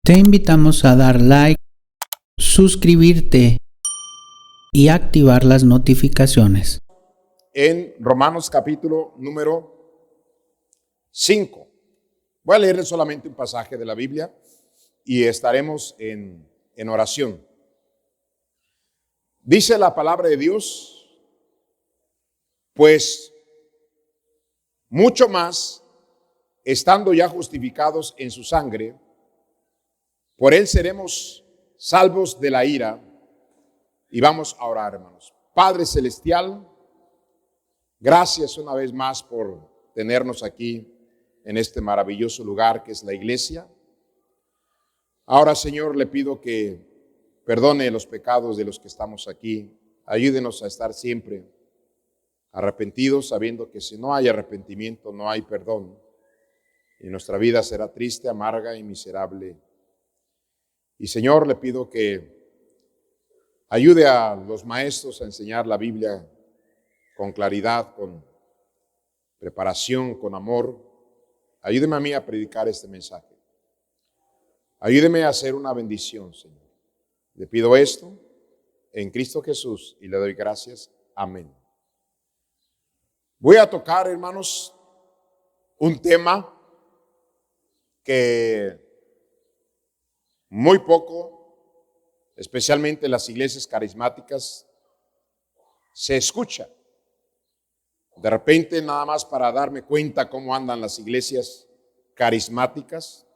Te invitamos a dar like, suscribirte y activar las notificaciones. En Romanos capítulo número 5. Voy a leerles solamente un pasaje de la Biblia y estaremos en oración. Dice la palabra de Dios, pues mucho más, estando ya justificados en su sangre, por él seremos salvos de la ira. Y vamos a orar, hermanos. Padre celestial, gracias una vez más por tenernos aquí en este maravilloso lugar que es la iglesia. Ahora, Señor, le pido que perdone los pecados de los que estamos aquí. Ayúdenos a estar siempre arrepentidos, sabiendo que si no hay arrepentimiento, no hay perdón. Y nuestra vida será triste, amarga y miserable. Y Señor, le pido que ayude a los maestros a enseñar la Biblia con claridad, con preparación, con amor. Ayúdeme a mí a predicar este mensaje. Ayúdeme a hacer una bendición, Señor. Le pido esto en Cristo Jesús y le doy gracias. Amén. Voy a tocar, hermanos, un tema que muy poco, especialmente en las iglesias carismáticas, se escucha. De repente, nada más para darme cuenta cómo andan las iglesias carismáticas,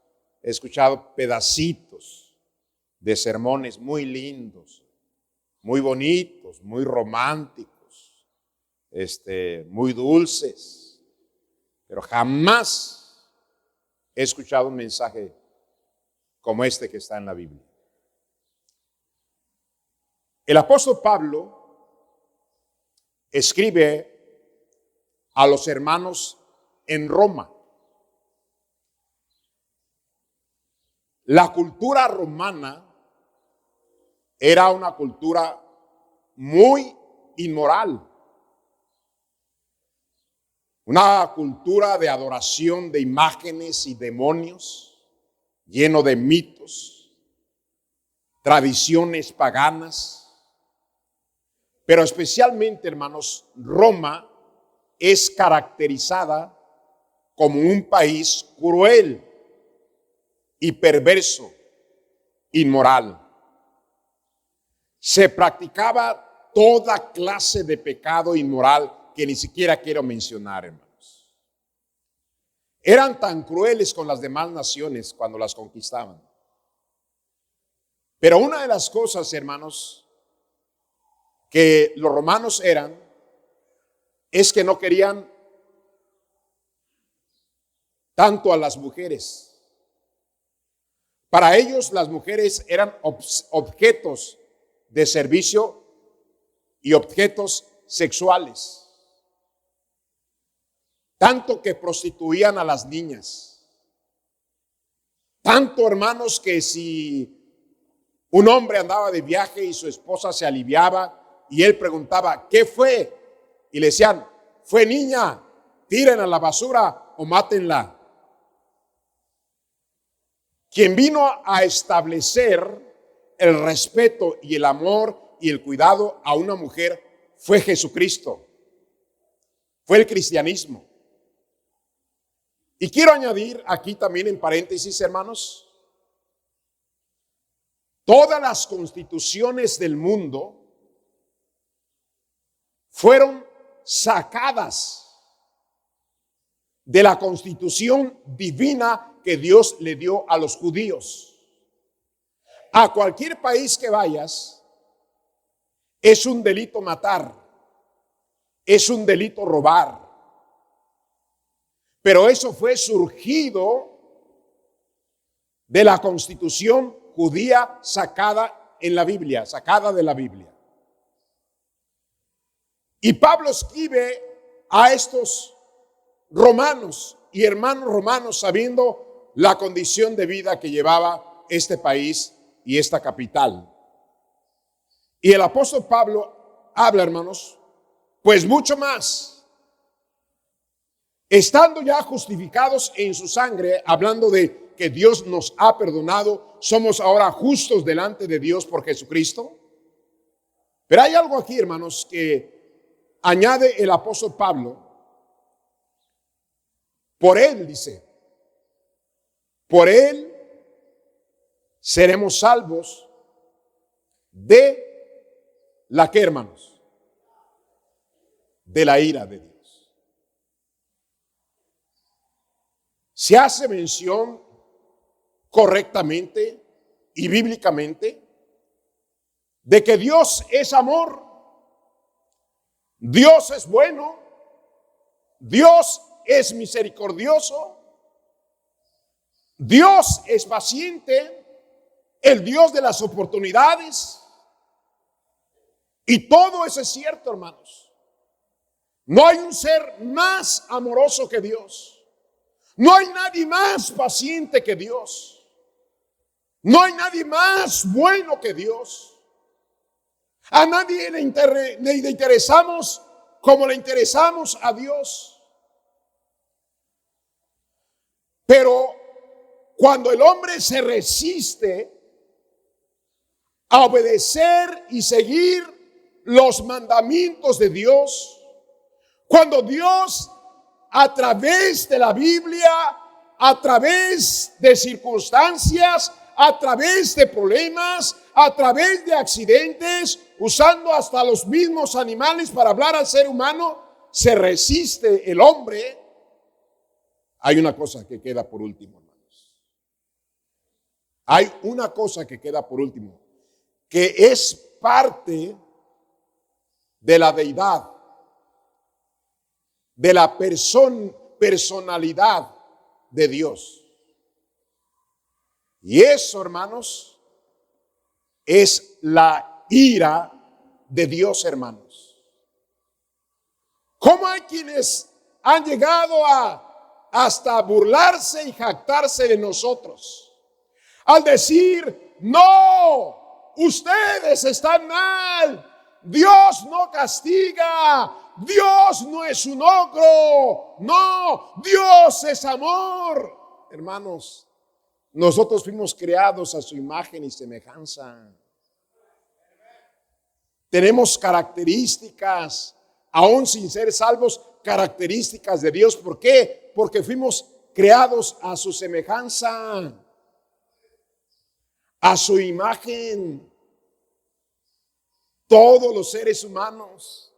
he escuchado pedacitos de sermones muy lindos, muy bonitos, muy románticos, muy dulces, pero jamás he escuchado un mensaje como este que está en la Biblia. El apóstol Pablo escribe a los hermanos en Roma. La cultura romana era una cultura muy inmoral, una cultura de adoración de imágenes y demonios, lleno de mitos, tradiciones paganas, pero especialmente, hermanos, Roma es caracterizada como un país cruel y perverso, inmoral. Se practicaba toda clase de pecado inmoral que ni siquiera quiero mencionar, hermanos. Eran tan crueles con las demás naciones cuando las conquistaban. Pero una de las cosas, hermanos, que los romanos eran, es que no querían tanto a las mujeres. Para ellos las mujeres eran objetos de servicio y objetos sexuales. Tanto que prostituían a las niñas. Tanto, hermanos, que si un hombre andaba de viaje y su esposa se aliviaba y él preguntaba, ¿qué fue? Y le decían, fue niña, tiren a la basura o mátenla. Quien vino a establecer el respeto y el amor y el cuidado a una mujer fue Jesucristo. Fue el cristianismo. Y quiero añadir aquí también en paréntesis, hermanos, todas las constituciones del mundo fueron sacadas de la constitución divina que Dios le dio a los judíos. A cualquier país que vayas, es un delito matar, es un delito robar. Pero eso fue surgido de la constitución judía sacada en la Biblia, sacada de la Biblia. Y Pablo escribe a estos romanos y hermanos romanos sabiendo la condición de vida que llevaba este país y esta capital. Y el apóstol Pablo habla, hermanos, pues mucho más. Estando ya justificados en su sangre, hablando de que Dios nos ha perdonado, somos ahora justos delante de Dios por Jesucristo. Pero hay algo aquí, hermanos, que añade el apóstol Pablo. Por Él, dice, por Él seremos salvos de la que, hermanos, de la ira de Dios. Se hace mención correctamente y bíblicamente de que Dios es amor, Dios es bueno, Dios es misericordioso, Dios es paciente, el Dios de las oportunidades. Y todo eso es cierto, hermanos. No hay un ser más amoroso que Dios. No hay nadie más paciente que Dios. No hay nadie más bueno que Dios. A nadie le interesamos como le interesamos a Dios. Pero cuando el hombre se resiste a obedecer y seguir los mandamientos de Dios, cuando Dios a través de la Biblia, a través de circunstancias, a través de problemas, a través de accidentes, usando hasta los mismos animales para hablar al ser humano, se resiste el hombre, hay una cosa que queda por último, hermanos. Hay una cosa que queda por último, que es parte de la deidad, de la personalidad de Dios. Y eso, hermanos, es la ira de Dios, hermanos. ¿Cómo hay quienes han llegado a hasta burlarse y jactarse de nosotros al decir: no, ustedes están mal, Dios no castiga, Dios no es un ogro, no, Dios es amor? Hermanos, nosotros fuimos creados a su imagen y semejanza. Tenemos características, aún sin ser salvos, características de Dios. ¿Por qué? Porque fuimos creados a su semejanza, a su imagen. Todos los seres humanos,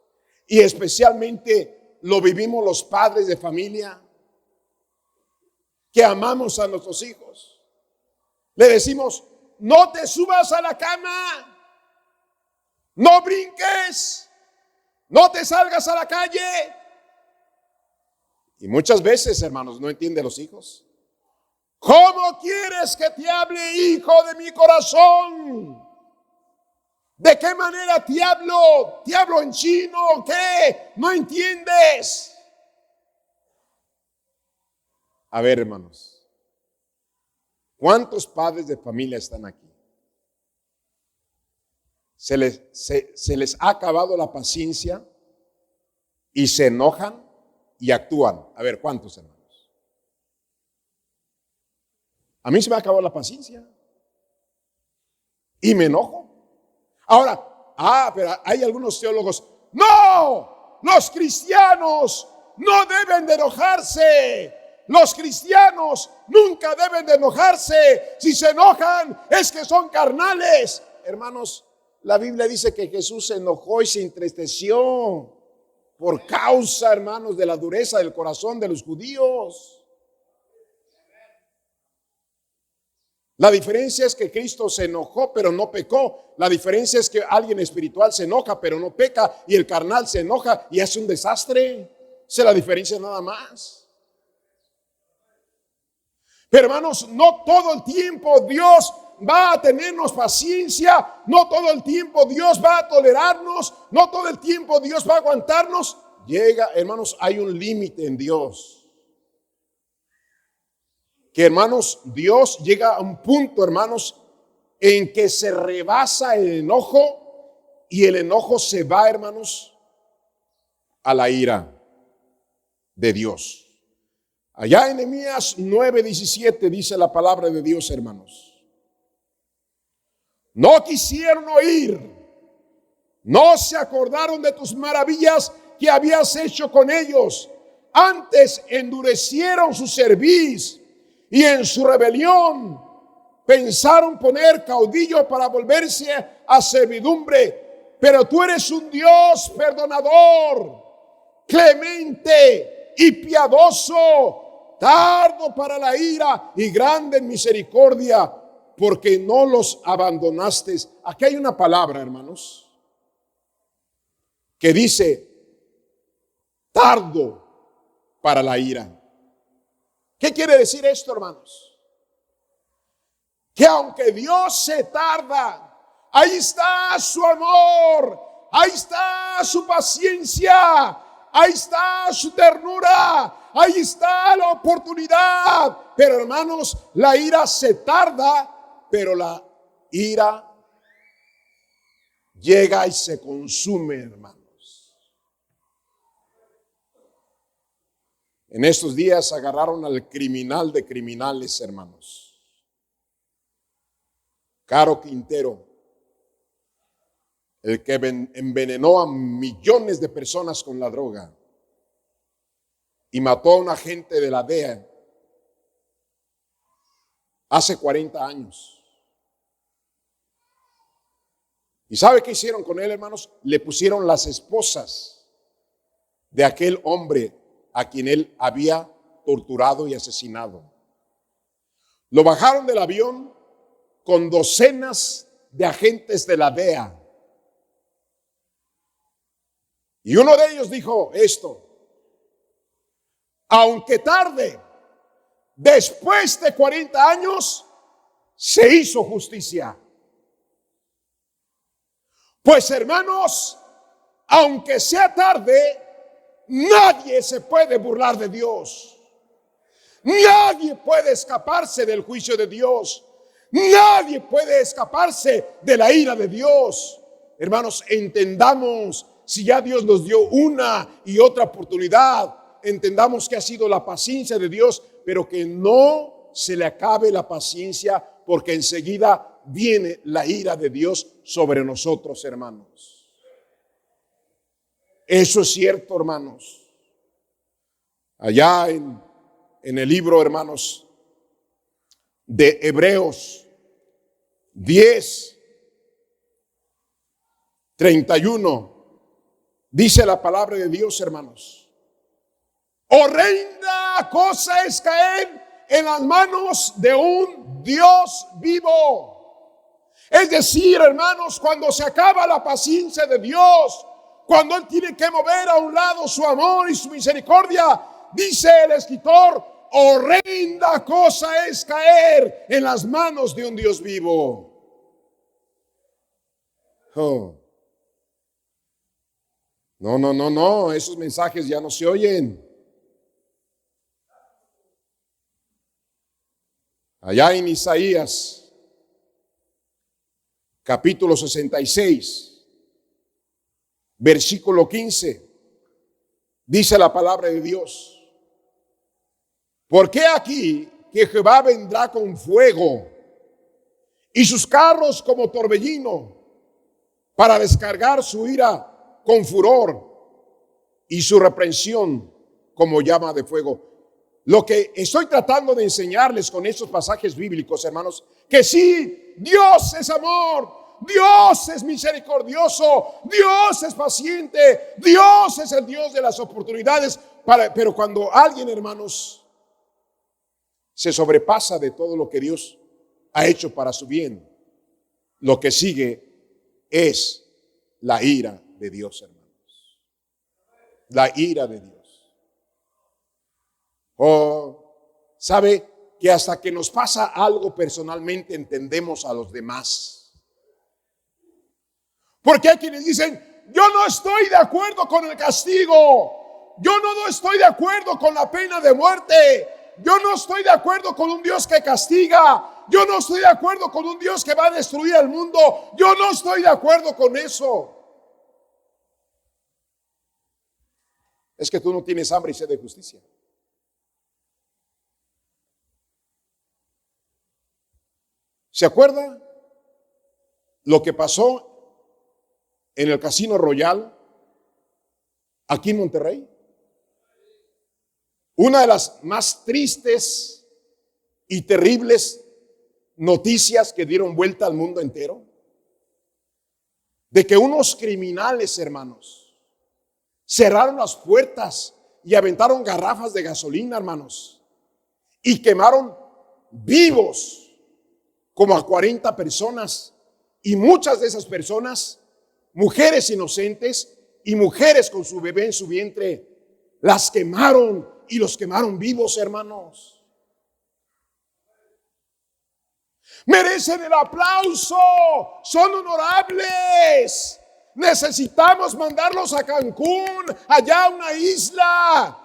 y especialmente lo vivimos los padres de familia, que amamos a nuestros hijos. Le decimos: no te subas a la cama, no brinques, no te salgas a la calle. Y muchas veces, hermanos, no entienden los hijos. ¿Cómo quieres que te hable, hijo de mi corazón? ¿De qué manera te hablo? ¿Te hablo en chino? ¿Qué? ¿No entiendes? A ver, hermanos, ¿cuántos padres de familia están aquí? Se les ha acabado la paciencia y se enojan y actúan. A ver, ¿cuántos, hermanos? A mí se me ha acabado la paciencia y me enojo. Ahora, pero hay algunos teólogos: no, los cristianos no deben de enojarse. Los cristianos nunca deben de enojarse. Si se enojan es que son carnales. Hermanos, la Biblia dice que Jesús se enojó y se entristeció por causa, hermanos, de la dureza del corazón de los judíos. La diferencia es que Cristo se enojó pero no pecó. La diferencia es que alguien espiritual se enoja pero no peca, y el carnal se enoja y hace un desastre. Esa es la diferencia nada más. Pero, hermanos, no todo el tiempo Dios va a tenernos paciencia, no todo el tiempo Dios va a tolerarnos, no todo el tiempo Dios va a aguantarnos. Llega, hermanos, hay un límite en Dios. Que, hermanos, Dios llega a un punto, hermanos, en que se rebasa el enojo, y el enojo se va, hermanos, a la ira de Dios. Allá en Nehemías 9:17 dice la palabra de Dios, hermanos. No quisieron oír, no se acordaron de tus maravillas que habías hecho con ellos. Antes endurecieron su cerviz y en su rebelión pensaron poner caudillo para volverse a servidumbre. Pero tú eres un Dios perdonador, clemente y piadoso, tardo para la ira y grande en misericordia, porque no los abandonaste. Aquí hay una palabra, hermanos, que dice tardo para la ira. ¿Qué quiere decir esto, hermanos? Que aunque Dios se tarda, ahí está su amor, ahí está su paciencia, ahí está su ternura, ahí está la oportunidad. Pero hermanos, la ira se tarda, pero la ira llega y se consume, hermanos. En estos días agarraron al criminal de criminales, hermanos. Caro Quintero, el que envenenó a millones de personas con la droga y mató a un agente de la DEA hace 40 años. ¿Y sabe qué hicieron con él, hermanos? Le pusieron las esposas de aquel hombre a quien él había torturado y asesinado. Lo bajaron del avión con docenas de agentes de la DEA. Y uno de ellos dijo esto: aunque tarde, después de 40 años, se hizo justicia. Pues hermanos, aunque sea tarde, nadie se puede burlar de Dios. Nadie puede escaparse del juicio de Dios. Nadie puede escaparse de la ira de Dios. Hermanos, entendamos, si ya Dios nos dio una y otra oportunidad, entendamos que ha sido la paciencia de Dios, pero que no se le acabe la paciencia, porque enseguida viene la ira de Dios sobre nosotros, hermanos. Eso es cierto, hermanos. Allá en el libro, hermanos, de Hebreos 10:31, dice la palabra de Dios, hermanos: horrenda cosa es caer en las manos de un Dios vivo. Es decir, hermanos, cuando se acaba la paciencia de Dios, cuando Él tiene que mover a un lado su amor y su misericordia, dice el escritor: horrenda cosa es caer en las manos de un Dios vivo. Oh. No, esos mensajes ya no se oyen. Allá en Isaías capítulo 66, versículo 15, dice la palabra de Dios: porque aquí que Jehová vendrá con fuego y sus carros como torbellino, para descargar su ira con furor y su reprensión como llama de fuego. Lo que estoy tratando de enseñarles con estos pasajes bíblicos, hermanos, que sí, Dios es amor, Dios es misericordioso, Dios es paciente, Dios es el Dios de las oportunidades, pero cuando alguien, hermanos, se sobrepasa de todo lo que Dios ha hecho para su bien, lo que sigue es la ira de Dios, hermanos. La ira de Dios. Sabe que hasta que nos pasa algo personalmente entendemos a los demás. Porque hay quienes dicen: yo no estoy de acuerdo con el castigo, yo no estoy de acuerdo con la pena de muerte, yo no estoy de acuerdo con un Dios que castiga, yo no estoy de acuerdo con un Dios que va a destruir al mundo, yo no estoy de acuerdo con eso. Es que tú no tienes hambre y sed de justicia. ¿Se acuerda lo que pasó en el Casino Royal aquí en Monterrey? Una de las más tristes y terribles noticias que dieron vuelta al mundo entero, de que unos criminales, hermanos, cerraron las puertas y aventaron garrafas de gasolina, hermanos, y quemaron vivos como a 40 personas, y muchas de esas personas, mujeres inocentes y mujeres con su bebé en su vientre, las quemaron y los quemaron vivos, hermanos. Merecen el aplauso, son honorables. Necesitamos mandarlos a Cancún, allá a una isla.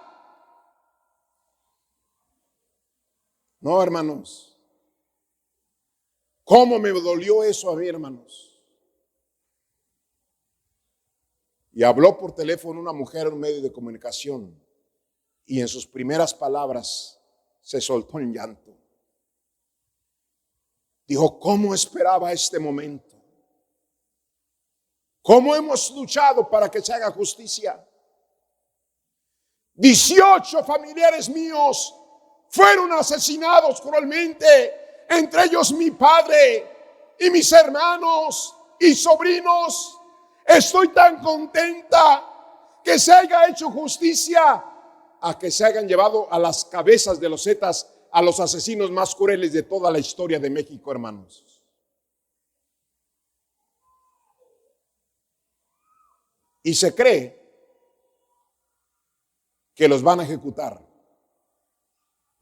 No, hermanos. ¿Cómo me dolió eso a mí, hermanos? Y habló por teléfono una mujer en un medio de comunicación, y en sus primeras palabras se soltó en llanto. Dijo, ¿cómo esperaba este momento? ¿Cómo hemos luchado para que se haga justicia? 18 familiares míos fueron asesinados cruelmente, entre ellos mi padre y mis hermanos y sobrinos. Estoy tan contenta que se haya hecho justicia, a que se hayan llevado a las cabezas de los zetas a los asesinos más crueles de toda la historia de México, hermanos. Y se cree que los van a ejecutar,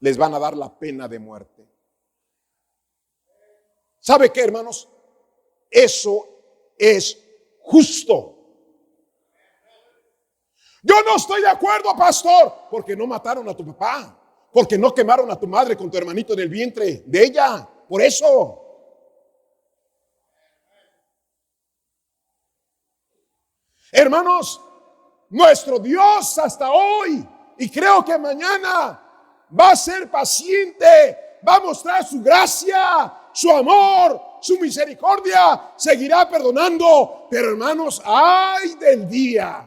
les van a dar la pena de muerte. ¿Sabe qué, hermanos? Eso es justo. Yo no estoy de acuerdo, pastor, porque no mataron a tu papá, porque no quemaron a tu madre con tu hermanito en el vientre de ella. Por eso. Hermanos, nuestro Dios hasta hoy, y creo que mañana, va a ser paciente, va a mostrar su gracia, su amor, su misericordia, seguirá perdonando. Pero, hermanos, ay del día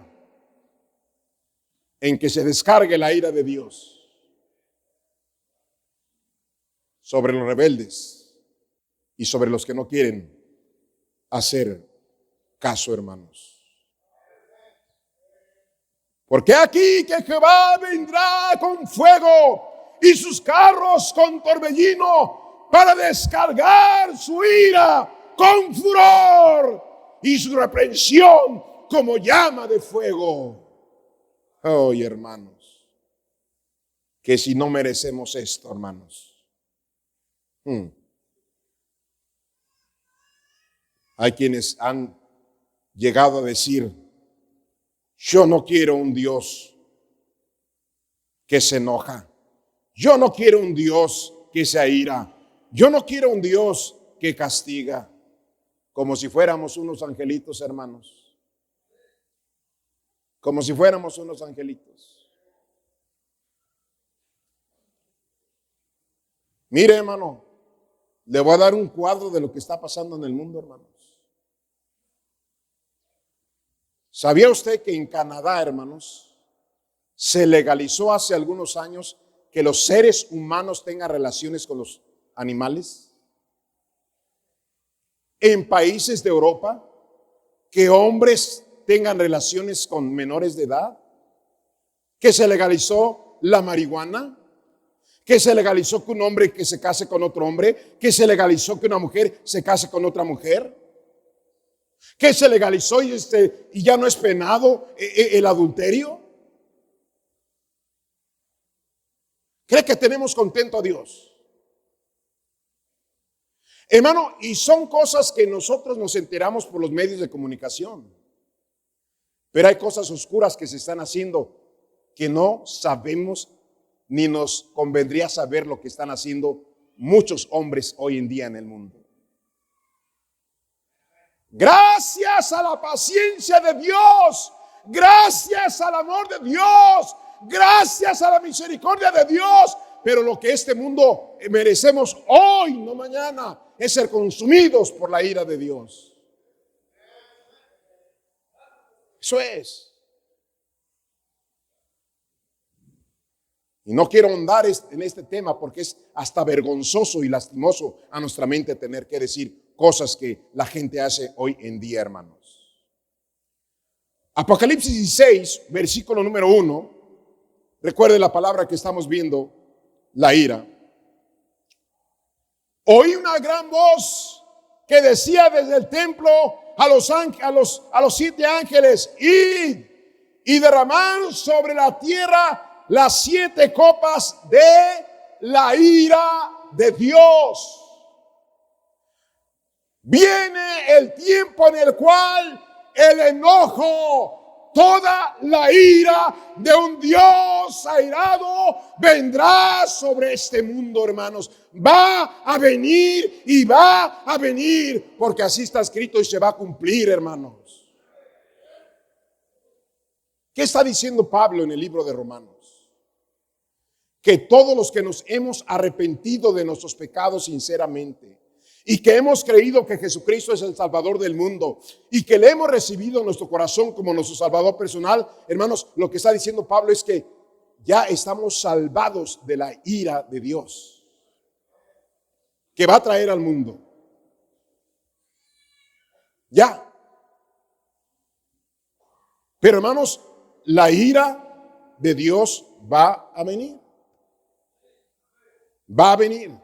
en que se descargue la ira de Dios sobre los rebeldes y sobre los que no quieren hacer caso, hermanos. Porque aquí que Jehová vendrá con fuego y sus carros con torbellino para descargar su ira con furor y su reprensión como llama de fuego. Oh, hermanos, que si no merecemos esto, hermanos. Hay quienes han llegado a decir, yo no quiero un Dios que se enoja. Yo no quiero un Dios que se aira. Yo no quiero un Dios que castiga. Como si fuéramos unos angelitos, hermanos. Como si fuéramos unos angelitos. Mire, hermano, le voy a dar un cuadro de lo que está pasando en el mundo, hermanos. ¿Sabía usted que en Canadá, hermanos, se legalizó hace algunos años que los seres humanos tengan relaciones con los animales? En países de Europa, que hombres tengan relaciones con menores de edad, que se legalizó la marihuana, que se legalizó que un hombre que se case con otro hombre, que se legalizó que una mujer se case con otra mujer, que se legalizó y ya no es penado el adulterio. ¿Cree que tenemos contento a Dios? Hermano, y son cosas que nosotros nos enteramos por los medios de comunicación. Pero hay cosas oscuras que se están haciendo que no sabemos ni nos convendría saber lo que están haciendo muchos hombres hoy en día en el mundo. Gracias a la paciencia de Dios, gracias al amor de Dios, gracias a la misericordia de Dios. Pero lo que este mundo merecemos hoy, no mañana, es ser consumidos por la ira de Dios. Eso es. Y no quiero ahondar en este tema porque es hasta vergonzoso y lastimoso a nuestra mente tener que decir cosas que la gente hace hoy en día, hermanos. Apocalipsis 16, versículo número 1. Recuerde la palabra que estamos viendo, la ira. Oí una gran voz que decía desde el templo a los 7 ángeles, id y derramad sobre la tierra las 7 copas de la ira de Dios. Viene el tiempo en el cual el enojo, toda la ira de un Dios airado vendrá sobre este mundo, hermanos. Va a venir y va a venir, porque así está escrito y se va a cumplir, hermanos. ¿Qué está diciendo Pablo en el libro de Romanos? Que todos los que nos hemos arrepentido de nuestros pecados sinceramente y que hemos creído que Jesucristo es el Salvador del mundo y que le hemos recibido en nuestro corazón como nuestro Salvador personal, hermanos, lo que está diciendo Pablo es que ya estamos salvados de la ira de Dios que va a traer al mundo. Ya. Pero hermanos, la ira de Dios va a venir. Va a venir.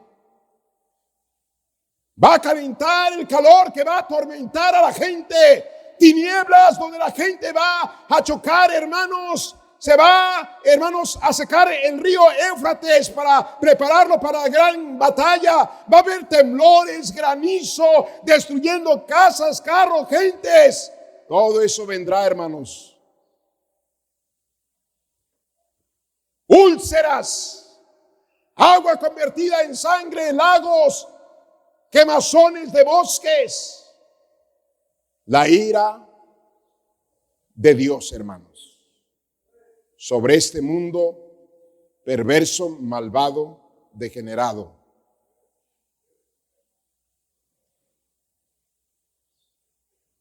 Va a calentar el calor que va a atormentar a la gente. Tinieblas donde la gente va a chocar, hermanos. Se va, hermanos, a secar el río Éufrates para prepararlo para la gran batalla. Va a haber temblores, granizo, destruyendo casas, carros, gentes. Todo eso vendrá, hermanos. Úlceras. Agua convertida en sangre, lagos, quemazones de bosques. La ira de Dios, hermanos, sobre este mundo perverso, malvado, degenerado.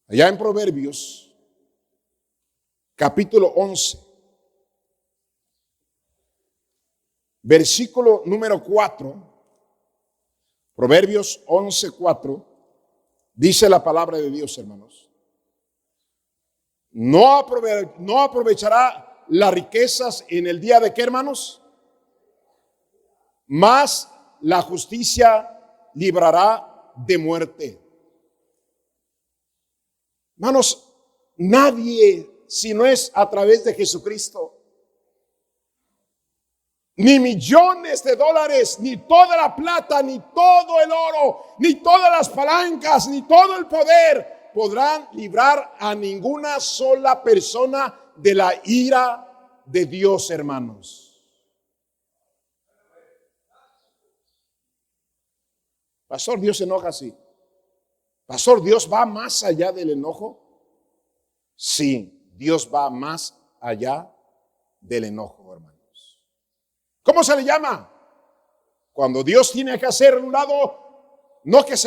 Allá en Proverbios, capítulo 11. Versículo número 4, Proverbios 11:4, dice la palabra de Dios, hermanos. No aprovechará las riquezas en el día de qué, hermanos, mas la justicia librará de muerte. Hermanos, nadie, si no es a través de Jesucristo, ni millones de dólares, ni toda la plata, ni todo el oro, ni todas las palancas, ni todo el poder podrán librar a ninguna sola persona de la ira de Dios, hermanos. Pastor, Dios se enoja así. Pastor, ¿Dios va más allá del enojo? Sí, Dios va más allá del enojo, hermano. ¿Cómo se le llama? Cuando Dios tiene que hacer un lado, no que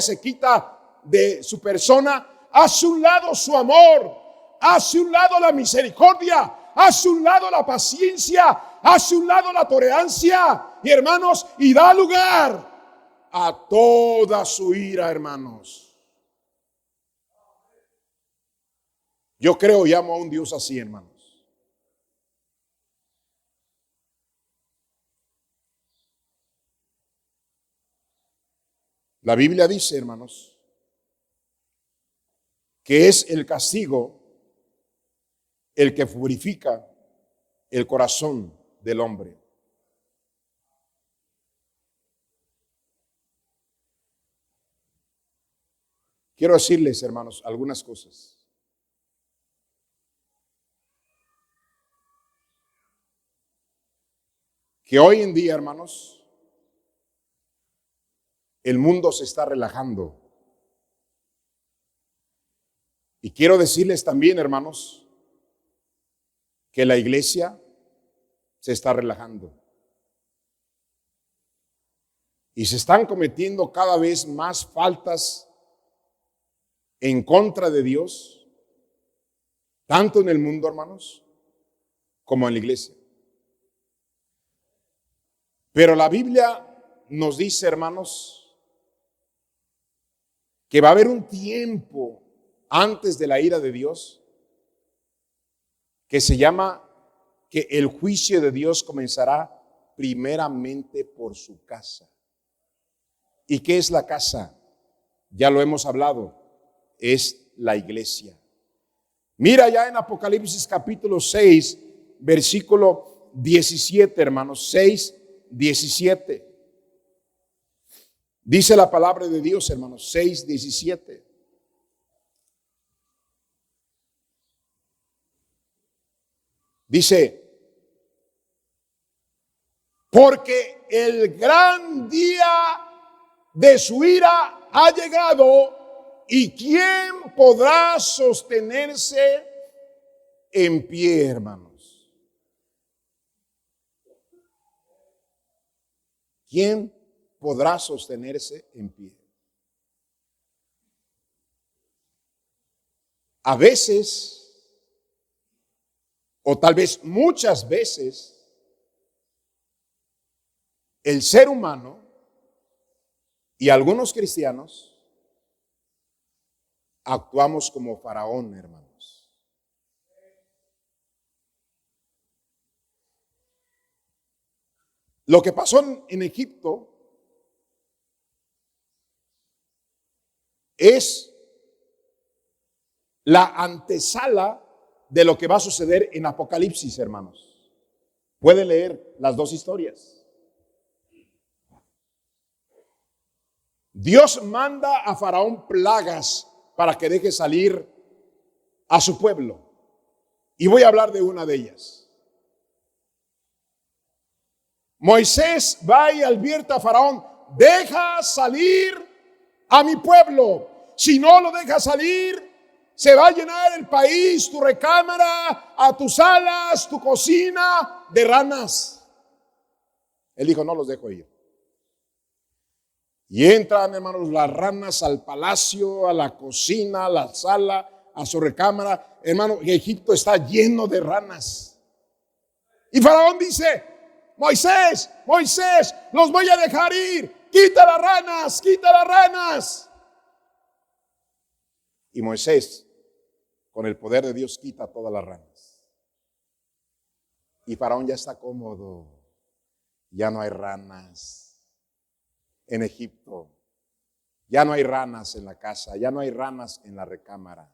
se quita de su persona, hace un lado su amor, hace un lado la misericordia, hace un lado la paciencia, hace un lado la tolerancia, y hermanos, y da lugar a toda su ira, hermanos. Yo creo y amo a un Dios así, hermanos. La Biblia dice, hermanos, que es el castigo el que purifica el corazón del hombre. Quiero decirles, hermanos, algunas cosas. Que hoy en día, hermanos, el mundo se está relajando. Y quiero decirles también, hermanos, que la iglesia se está relajando. y se están cometiendo cada vez más faltas en contra de Dios, tanto en el mundo, hermanos, como en la iglesia. Pero la Biblia nos dice, hermanos, que va a haber un tiempo antes de la ira de Dios que se llama que el juicio de Dios comenzará primeramente por su casa. ¿Y qué es la casa? Ya lo hemos hablado, es la iglesia. Mira ya en Apocalipsis capítulo 6, versículo 17, hermanos, 6, 17. Dice la palabra de Dios, hermanos, 6, 17. Dice, porque el gran día de su ira ha llegado, y ¿quién podrá sostenerse en pie, hermanos? ¿Quién podrá sostenerse en pie? A veces, o tal vez muchas veces, el ser humano y algunos cristianos actuamos como Faraón, hermanos. Lo que pasó en Egipto es la antesala de lo que va a suceder en Apocalipsis, hermanos. Pueden leer las dos historias. Dios manda a Faraón plagas para que deje salir a su pueblo. Y voy a hablar de una de ellas. Moisés va y advierte a Faraón: deja salir a mi pueblo. Si no lo deja salir, se va a llenar el país, tu recámara, a tus salas, tu cocina, de ranas. Él dijo: no los dejo ir. Y entran, hermanos, las ranas al palacio, a la cocina, a la sala, a su recámara. Hermano, Egipto está lleno de ranas. Y Faraón dice: Moisés, Moisés, los voy a dejar ir. Quita las ranas, quita las ranas. Y Moisés, con el poder de Dios, quita todas las ranas. Y Faraón ya está cómodo. Ya no hay ranas en Egipto. Ya no hay ranas en la casa. Ya no hay ranas en la recámara.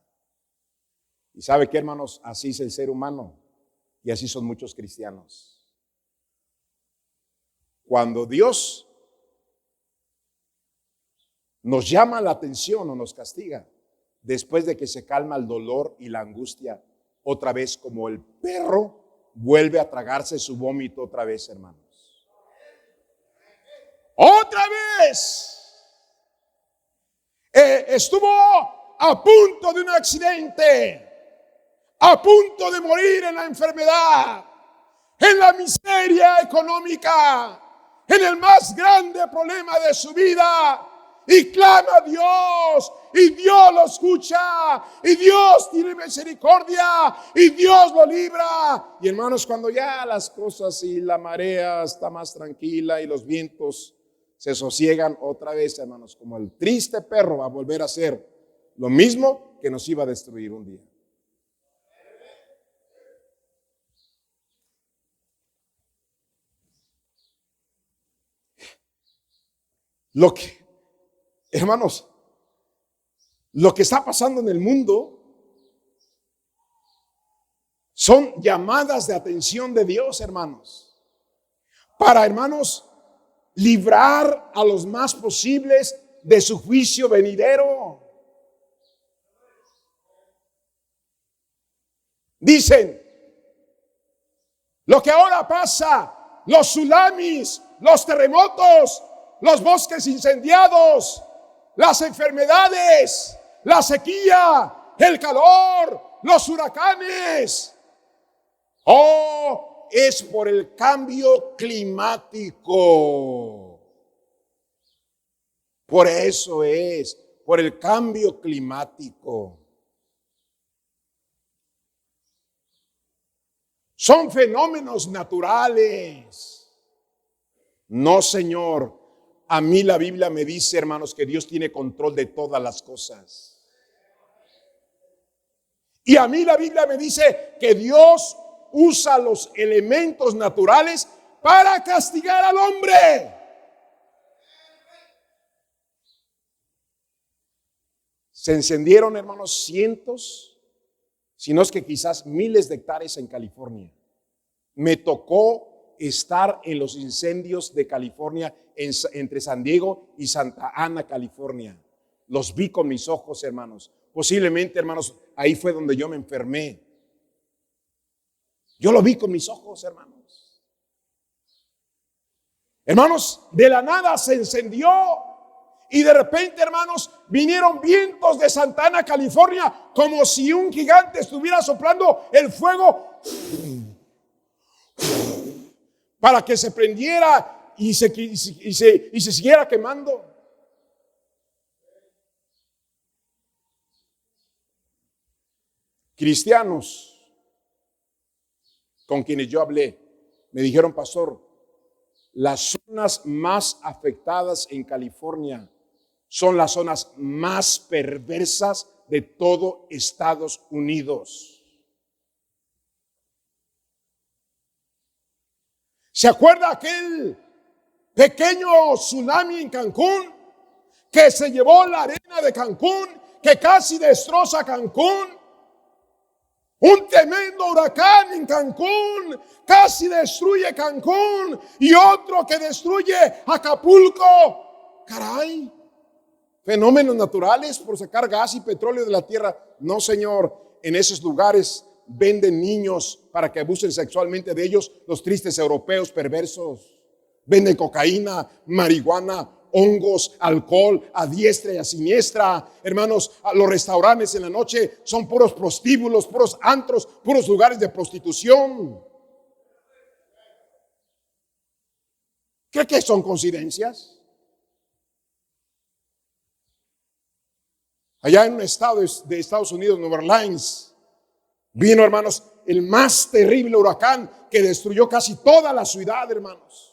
¿Y sabe qué, hermanos? Así es el ser humano. Y así son muchos cristianos. Cuando Dios nos llama la atención o nos castiga, después de que se calma el dolor y la angustia, otra vez como el perro vuelve a tragarse su vómito otra vez, hermanos. Otra vez estuvo a punto de un accidente, a punto de morir en la enfermedad, en la miseria económica, en el más grande problema de su vida, y clama a Dios, y Dios lo escucha, y Dios tiene misericordia, y Dios lo libra. Y hermanos, cuando ya las cosas y la marea está más tranquila y los vientos se sosiegan otra vez, hermanos, como el triste perro va a volver a hacer lo mismo que nos iba a destruir un día. Hermanos, lo que está pasando en el mundo son llamadas de atención de Dios, hermanos, para, hermanos, librar a los más posibles de su juicio venidero. Dicen, lo que ahora pasa, los tsunamis, los terremotos, los bosques incendiados, las enfermedades, la sequía, el calor, los huracanes, es por el cambio climático. Por eso es, por el cambio climático. Son fenómenos naturales. No, Señor. A mí la Biblia me dice, hermanos, que Dios tiene control de todas las cosas. Y a mí la Biblia me dice que Dios usa los elementos naturales para castigar al hombre. Se encendieron, hermanos, cientos, si no es que quizás miles de hectáreas en California. Me tocó estar en los incendios de California entre San Diego y Santa Ana, California. Los vi con mis ojos, hermanos. Posiblemente, hermanos, ahí fue donde yo me enfermé. Yo lo vi con mis ojos, hermanos. Hermanos, de la nada se encendió. Y de repente, hermanos, vinieron vientos de Santa Ana, California, como si un gigante estuviera soplando el fuego para que se prendiera y se siguiera quemando. Cristianos con quienes yo hablé me dijeron: pastor, las zonas más afectadas en California son las zonas más perversas de todo Estados Unidos. ¿Se acuerda aquel pequeño tsunami en Cancún que se llevó la arena de Cancún, que casi destroza Cancún? Un tremendo huracán en Cancún casi destruye Cancún, y otro que destruye Acapulco. Caray, fenómenos naturales por sacar gas y petróleo de la tierra. No, Señor, en esos lugares venden niños para que abusen sexualmente de ellos los tristes europeos perversos. Venden cocaína, marihuana, hongos, alcohol a diestra y a siniestra. Hermanos, los restaurantes en la noche son puros prostíbulos, puros antros, puros lugares de prostitución. ¿Cree que son coincidencias? Allá en un estado de Estados Unidos, Nueva Orleans, vino, hermanos, el más terrible huracán que destruyó casi toda la ciudad, hermanos.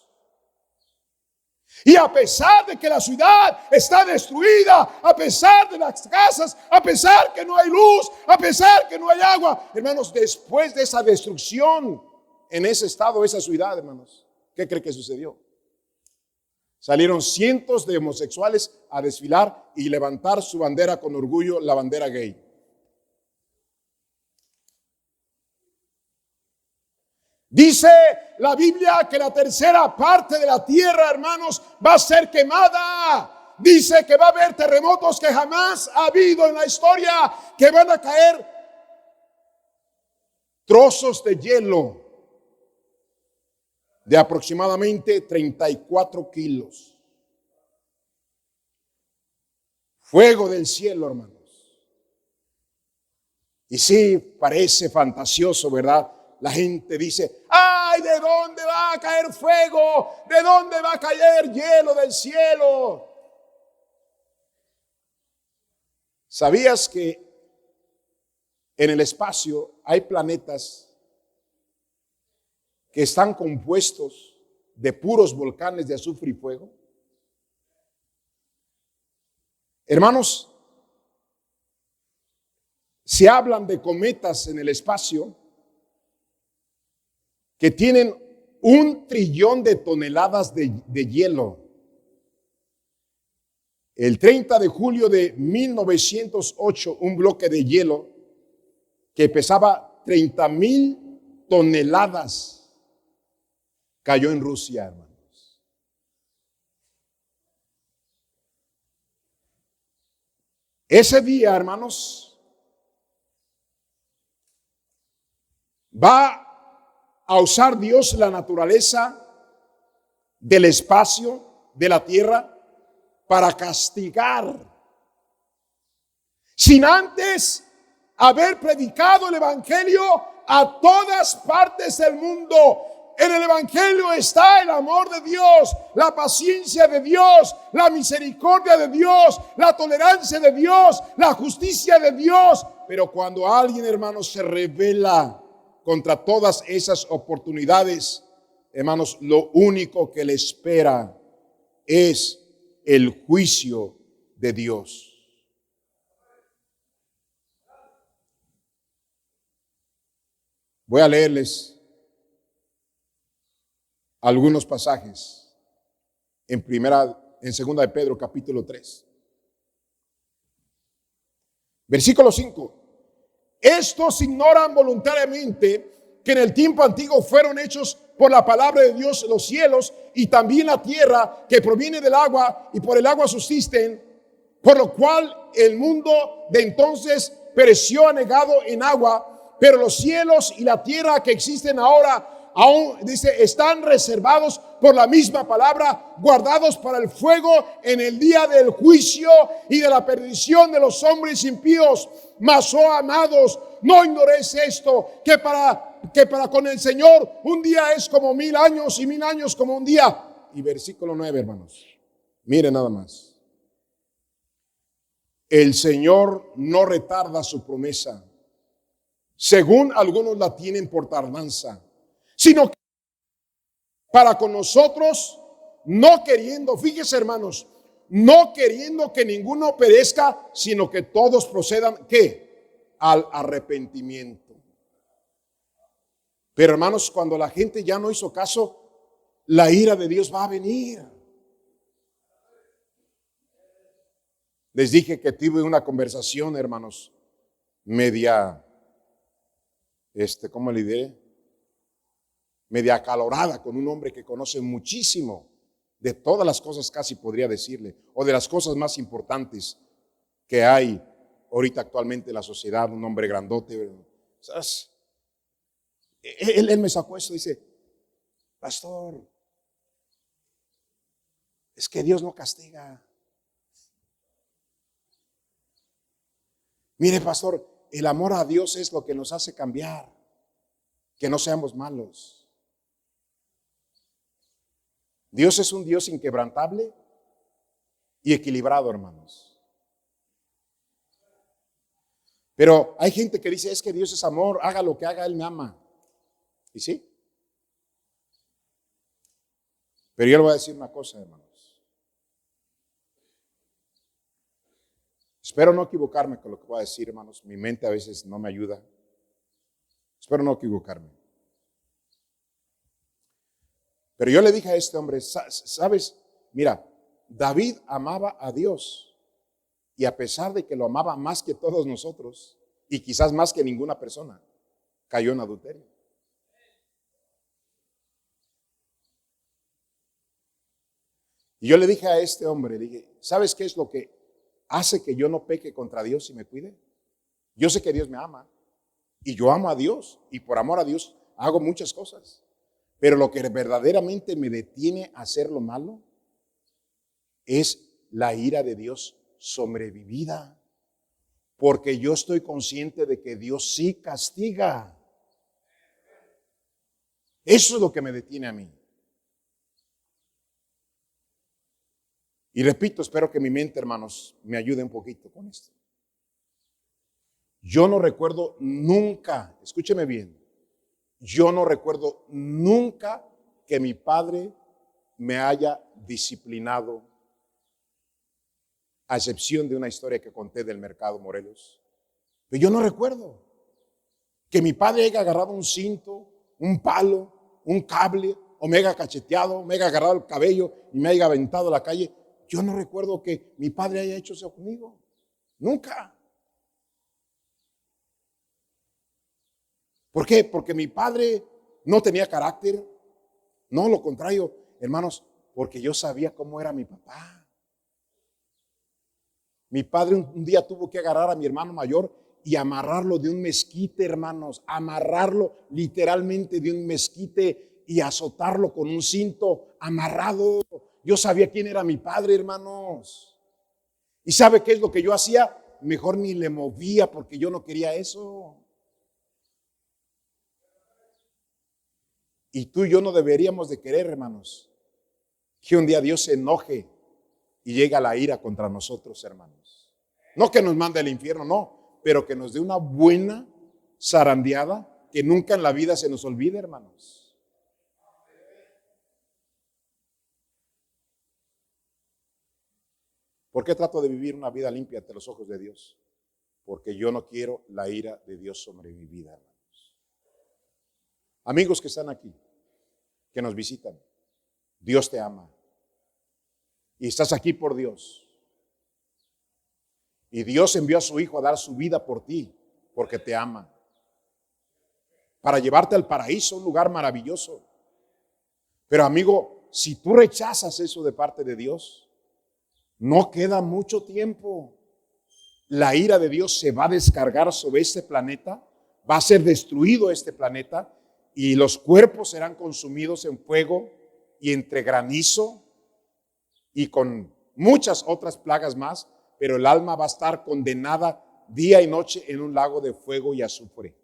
Y a pesar de que la ciudad está destruida, a pesar de las casas, a pesar que no hay luz, a pesar que no hay agua, hermanos, después de esa destrucción en ese estado, esa ciudad, hermanos, ¿qué cree que sucedió? Salieron cientos de homosexuales a desfilar y levantar su bandera con orgullo, la bandera gay. Dice la Biblia que la tercera parte de la tierra, hermanos, va a ser quemada. Dice que va a haber terremotos que jamás ha habido en la historia, que van a caer trozos de hielo de aproximadamente 34 kilos. Fuego del cielo, hermanos. Y sí, parece fantasioso, ¿verdad? La gente dice: ¡ay! ¿De dónde va a caer fuego? ¿De dónde va a caer hielo del cielo? ¿Sabías que en el espacio hay planetas que están compuestos de puros volcanes de azufre y fuego? Hermanos, se hablan de cometas en el espacio que tienen 1 trillón de toneladas de hielo. El 30 de julio de 1908, un bloque de hielo que pesaba 30,000 toneladas cayó en Rusia, hermanos. Ese día, hermanos, va a usar Dios la naturaleza del espacio, de la tierra, para castigar, sin antes haber predicado el evangelio a todas partes del mundo. En el Evangelio está el amor de Dios, la paciencia de Dios, la misericordia de Dios, la tolerancia de Dios, la justicia de Dios. Pero cuando alguien, hermanos, se rebela contra todas esas oportunidades, hermanos, lo único que le espera es el juicio de Dios. Voy a leerles algunos pasajes en segunda de Pedro capítulo 3. Versículo 5. Estos ignoran voluntariamente que en el tiempo antiguo fueron hechos por la palabra de Dios los cielos y también la tierra que proviene del agua y por el agua subsisten, por lo cual el mundo de entonces pereció anegado en agua, pero los cielos y la tierra que existen ahora aún, dice, están reservados por la misma palabra, guardados para el fuego en el día del juicio y de la perdición de los hombres impíos. Mas, oh amados, no ignoréis esto, que para con el Señor un día es como 1000 años y 1000 años como un día. Y versículo 9, hermanos. Miren nada más. El Señor no retarda su promesa, según algunos la tienen por tardanza, sino que para con nosotros, no queriendo, fíjese hermanos, no queriendo que ninguno perezca, sino que todos procedan, ¿qué? Al arrepentimiento. Pero hermanos, cuando la gente ya no hizo caso, la ira de Dios va a venir. Les dije que tuve una conversación, hermanos, media, ¿cómo le diré? Media acalorada con un hombre que conoce muchísimo de todas las cosas, casi podría decirle, o de las cosas más importantes que hay ahorita actualmente en la sociedad, un hombre grandote. ¿Sabes? Él me sacó eso, dice, pastor, es que Dios no castiga. Mire, pastor, el amor a Dios es lo que nos hace cambiar, que no seamos malos. Dios es un Dios inquebrantable y equilibrado, hermanos. Pero hay gente que dice, es que Dios es amor, haga lo que haga, Él me ama. ¿Y sí? Pero yo le voy a decir una cosa, hermanos. Espero no equivocarme con lo que voy a decir, hermanos. Mi mente a veces no me ayuda. Espero no equivocarme. Pero yo le dije a este hombre, ¿sabes? Mira, David amaba a Dios y a pesar de que lo amaba más que todos nosotros y quizás más que ninguna persona, cayó en adulterio. Y yo le dije a este hombre, dije, ¿sabes qué es lo que hace que yo no peque contra Dios y me cuide? Yo sé que Dios me ama y yo amo a Dios y por amor a Dios hago muchas cosas. Pero lo que verdaderamente me detiene a hacer lo malo es la ira de Dios sobre mi vida. Porque yo estoy consciente de que Dios sí castiga. Eso es lo que me detiene a mí. Y repito, espero que mi mente, hermanos, me ayude un poquito con esto. Yo no recuerdo nunca, escúcheme bien, yo no recuerdo nunca que mi padre me haya disciplinado, a excepción de una historia que conté del mercado Morelos. Pero yo no recuerdo que mi padre haya agarrado un cinto, un palo, un cable, o me haya cacheteado, me haya agarrado el cabello y me haya aventado a la calle. Yo no recuerdo que mi padre haya hecho eso conmigo. Nunca. ¿Por qué? Porque mi padre no tenía carácter. No, lo contrario, hermanos, porque yo sabía cómo era mi papá. Mi padre un día tuvo que agarrar a mi hermano mayor y amarrarlo de un mezquite, hermanos. Amarrarlo literalmente de un mezquite y azotarlo con un cinto amarrado. Yo sabía quién era mi padre, hermanos. ¿Y sabe qué es lo que yo hacía? Mejor ni le movía porque yo no quería eso. Y tú y yo no deberíamos de querer, hermanos, que un día Dios se enoje y llegue a la ira contra nosotros, hermanos. No que nos mande al infierno, no, pero que nos dé una buena zarandeada que nunca en la vida se nos olvide, hermanos. ¿Por qué trato de vivir una vida limpia ante los ojos de Dios? Porque yo no quiero la ira de Dios sobre mi vida, hermanos. Amigos que están aquí, que nos visitan, Dios te ama. Y estás aquí por Dios. Y Dios envió a su Hijo a dar su vida por ti, porque te ama. Para llevarte al paraíso, un lugar maravilloso. Pero amigo, si tú rechazas eso de parte de Dios, no queda mucho tiempo. La ira de Dios se va a descargar sobre este planeta, va a ser destruido este planeta y los cuerpos serán consumidos en fuego y entre granizo y con muchas otras plagas más, pero el alma va a estar condenada día y noche en un lago de fuego y azufre.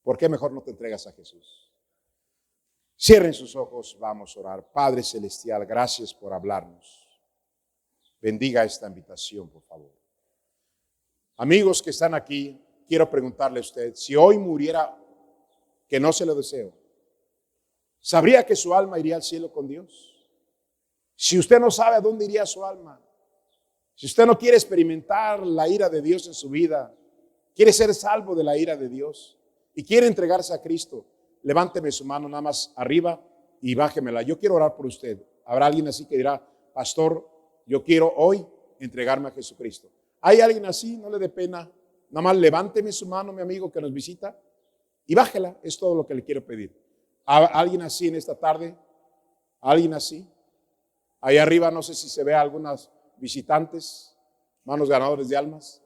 ¿Por qué mejor no te entregas a Jesús? Cierren sus ojos, vamos a orar. Padre Celestial, gracias por hablarnos. Bendiga esta invitación, por favor. Amigos que están aquí, quiero preguntarle a usted, si hoy muriera, que no se lo deseo, ¿sabría que su alma iría al cielo con Dios? Si usted no sabe a dónde iría su alma, si usted no quiere experimentar la ira de Dios en su vida, quiere ser salvo de la ira de Dios y quiere entregarse a Cristo, levánteme su mano nada más arriba y bájemela. Yo quiero orar por usted. Habrá alguien así que dirá, pastor, yo quiero hoy entregarme a Jesucristo. ¿Hay alguien así? No le dé pena. Nada más levánteme su mano, mi amigo que nos visita, y bájela. Es todo lo que le quiero pedir. ¿Alguien así en esta tarde? ¿Alguien así? Ahí arriba no sé si se ve algunas visitantes, manos ganadores de almas.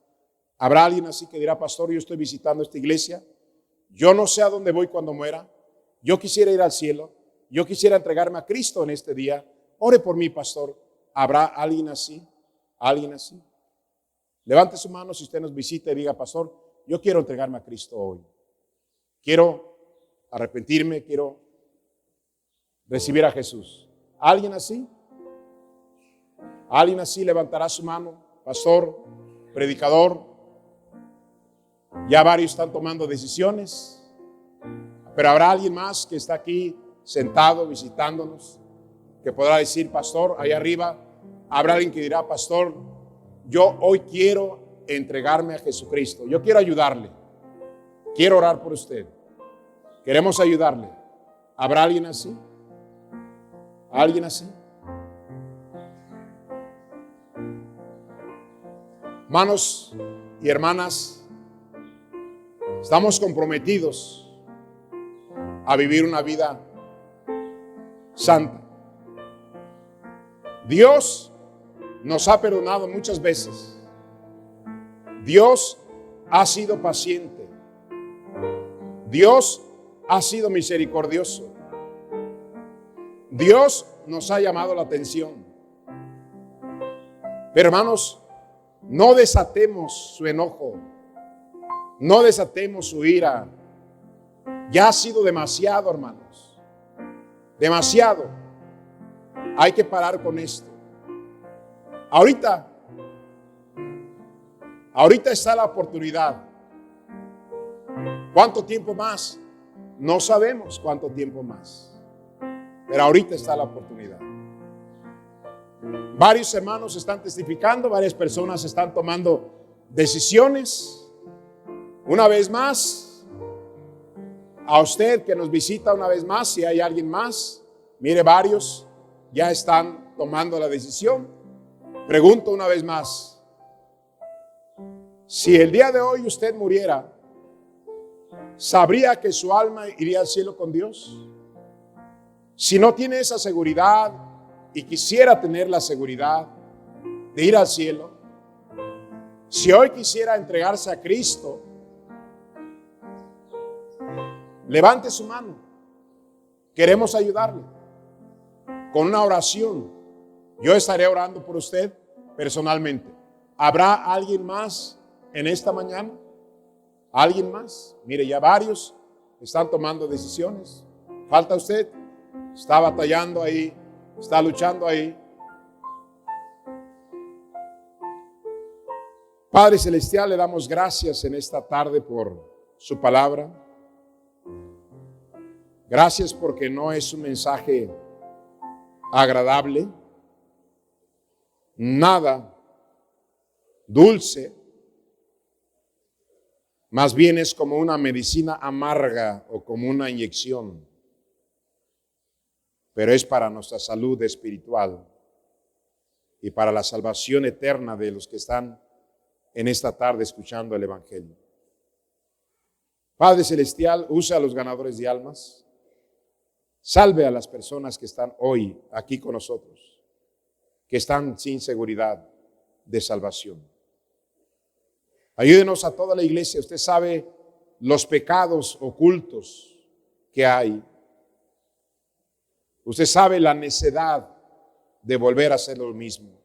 ¿Habrá alguien así que dirá, pastor, yo estoy visitando esta iglesia? Yo no sé a dónde voy cuando muera. Yo quisiera ir al cielo. Yo quisiera entregarme a Cristo en este día. Ore por mí, pastor. ¿Habrá alguien así? ¿Alguien así? Levante su mano si usted nos visita y diga, pastor, yo quiero entregarme a Cristo hoy. Quiero arrepentirme, quiero recibir a Jesús. ¿Alguien así? ¿Alguien así levantará su mano? Pastor, predicador. Ya varios están tomando decisiones, pero habrá alguien más que está aquí sentado visitándonos, que podrá decir, pastor, allá arriba, habrá alguien que dirá, pastor, yo hoy quiero entregarme a Jesucristo, yo quiero ayudarle, quiero orar por usted, queremos ayudarle. ¿Habrá alguien así? ¿Alguien así? Hermanos y hermanas, estamos comprometidos a vivir una vida santa. Dios nos ha perdonado muchas veces. Dios ha sido paciente. Dios ha sido misericordioso. Dios nos ha llamado la atención. Pero hermanos, no desatemos su enojo. No desatemos su ira. Ya ha sido demasiado, hermanos. Demasiado. Hay que parar con esto. Ahorita está la oportunidad. ¿Cuánto tiempo más? No sabemos cuánto tiempo más. Pero ahorita está la oportunidad. Varios hermanos están testificando, varias personas están tomando decisiones. Una vez más, a usted que nos visita una vez más, si hay alguien más, mire, varios ya están tomando la decisión. Pregunto una vez más, si el día de hoy usted muriera, ¿sabría que su alma iría al cielo con Dios? Si no tiene esa seguridad y quisiera tener la seguridad de ir al cielo, si hoy quisiera entregarse a Cristo, levante su mano. Queremos ayudarle con una oración. Yo estaré orando por usted personalmente. ¿Habrá alguien más en esta mañana? ¿Alguien más? Mire, ya varios están tomando decisiones. Falta usted. Está batallando ahí, está luchando ahí. Padre Celestial, le damos gracias en esta tarde por su palabra. Gracias porque no es un mensaje agradable, nada dulce, más bien es como una medicina amarga o como una inyección, pero es para nuestra salud espiritual y para la salvación eterna de los que están en esta tarde escuchando el Evangelio. Padre Celestial, usa a los ganadores de almas, salve a las personas que están hoy aquí con nosotros, que están sin seguridad de salvación. Ayúdenos a toda la iglesia. Usted sabe los pecados ocultos que hay. Usted sabe la necedad de volver a hacer lo mismo.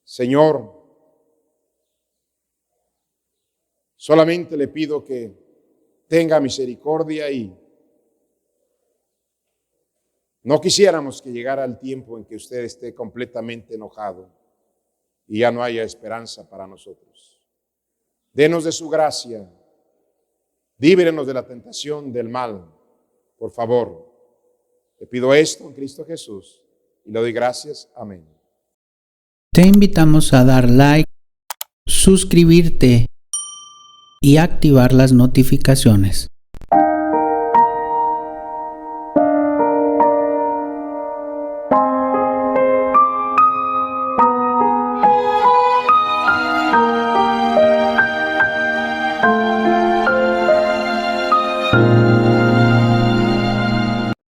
Señor, solamente le pido que tenga misericordia y no quisiéramos que llegara el tiempo en que usted esté completamente enojado y ya no haya esperanza para nosotros. Denos de su gracia, líbrenos de la tentación del mal, por favor. Le pido esto en Cristo Jesús y le doy gracias. Amén. Te invitamos a dar like, suscribirte y activar las notificaciones.